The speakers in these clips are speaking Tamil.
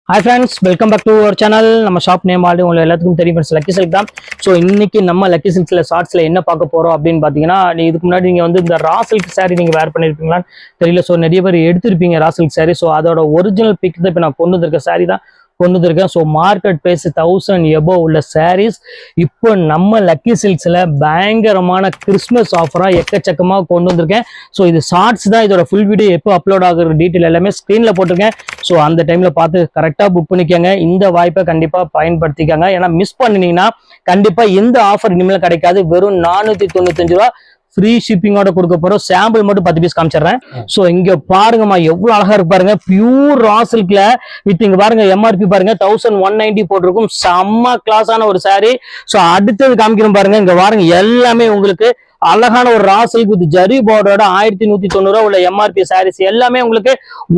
Hi friends, welcome back to our channel. நம்ம ஷாப் நேம் ஆல்ரெடி உங்களுக்கு எல்லாத்துக்கும் தெரியும் ஃப்ரெண்ட்ஸ், லக்கி சில்க் தான். ஸோ இன்னைக்கு நம்ம லக்கி சில்க்ஸ்ல ஷார்ட்ஸ்ல என்ன பார்க்க போறோம் அப்படின்னு பார்த்தீங்கன்னா, இதுக்கு முன்னாடி நீங்க வந்து இந்த ரா சில்க் saree நீங்க வேர் பண்ணிருப்பீங்களான்னு தெரியல. ஸோ நிறைய பேர் எடுத்திருப்பீங்க ரா சில்க் saree. ஸோ அதோட ஒரிஜினல் பிக் தான் இப்போ நான் கொண்டு வந்திருக்க saree தான் கொண்டு வந்திருக்கேன். ஸோ மார்க்கெட் பிரைஸ் 1000 எபோவ் உள்ள சாரீஸ் இப்போ நம்ம லக்கி சில்க்ஸ்ல பயங்கரமான கிறிஸ்மஸ் ஆஃபரா எக்கச்சக்கமாக கொண்டு வந்திருக்கேன். ஸோ இது ஷார்ட்ஸ் தான். இதோட ஃபுல் வீடியோ எப்போ அப்லோட் ஆகுற டீட்டெயில் எல்லாமே ஸ்க்ரீன்ல போட்டிருக்கேன். ஸோ அந்த டைம்ல பார்த்து கரெக்டாக புக் பண்ணிக்கோங்க. இந்த வாய்ப்பை கண்டிப்பா பயன்படுத்திக்கோங்க. ஏன்னா மிஸ் பண்ணினீங்கன்னா கண்டிப்பா எந்த ஆஃபர் இனிமேல் கிடைக்காது. வெறும் 495 ரூபா ஃப்ரீ ஷிப்பிங்கோட கொடுக்க போறோம். சாம்பிள் மட்டும் 10 பீஸ் காமிச்சிடுறேன். சோ இங்க பாருங்கம்மா எவ்வளவு அழகா இருக்கு பாருங்க. பியூர் ரா சில்க்ல வித் இங்க பாருங்க எம்ஆர்பி பாருங்க 1190 போட்டிருக்கும். செம்ம கிளாஸான ஒரு saree. சோ அடுத்தது காமிக்கிறோம் பாருங்க. இங்க பாருங்க எல்லாமே உங்களுக்கு அழகான ஒரு ரா சில்க் வித் ஜரி பார்டரோட 1190 ரூபா உள்ள எம்ஆர்பி சாரீஸ் எல்லாமே உங்களுக்கு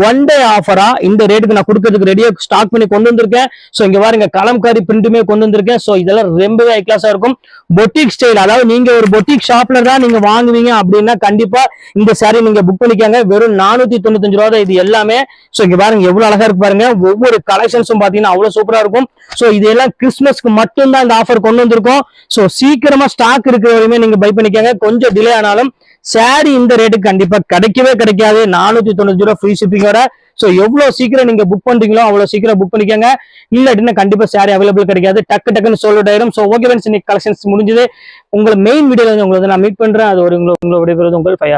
ஒன் டே ஆஃபரா இந்த ரேட்டுக்கு நான் கொடுக்கறதுக்கு ரெடியா ஸ்டாக் பண்ணி கொண்டு வந்திருக்கேன். சோ இங்க பாருங்க கலம்காரி பிரிண்ட்டுமே கொண்டு வந்திருக்கேன். சோ இதெல்லாம் ரொம்பவே ஹை கிளாஸா இருக்கும். பொட்டிக் ஸ்டைல், அதாவது நீங்க ஒரு பொட்டிக் ஷாப்ல தான் நீங்க வாங்குவீங்க அப்படின்னா கண்டிப்பா இந்த saree நீங்க புக் பண்ணிக்கோங்க. வெறும் 495 ரூபா தான் இது எல்லாமே. சோ இங்க பாருங்க எவ்வளவு அழகா இருக்கு பாருங்க. ஒவ்வொரு கலெக்ஷன்ஸும் பாத்தீங்கன்னா அவ்வளவு சூப்பரா இருக்கும். சோ இதெல்லாம் கிறிஸ்மஸ்க்கு மட்டும் தான் இந்த ஆஃபர் கொண்டு வந்திருக்கோம். சோ சீக்கிரமா ஸ்டாக் இருக்கிற வரையுமே நீங்க பை பண்ணிக்கோங்க. கொஞ்சம் டிலே ஆனாலும் சாரி இந்த ரேட்டுக்கு கண்டிப்பா கிடைக்கவே கிடைக்காது. 495 ரூபா ஃப்ரீ ஷிப்பிங்கோட. சோ எவ்வளவு சீக்கிரம் நீங்க புக் பண்றீங்களோ அவ்வளவு சீக்கிரம் புக் பண்ணிக்கோங்க. இல்லாட்டினா கண்டிப்பா சாரி அவைலபிள் கிடைக்காது. டக்குன்னு சோல்ட் ஆயிரும். சோ ஓகே ஃப்ரெண்ட்ஸ், இன்னைக்கு கலெக்ஷன்ஸ் முடிஞ்சது. உங்களை மெயின் வீடியோல உங்களுக்கு நான் மீட் பண்றேன். அது ஒரு உங்களோட விடைபெறுவது உங்கள் ஃபையா.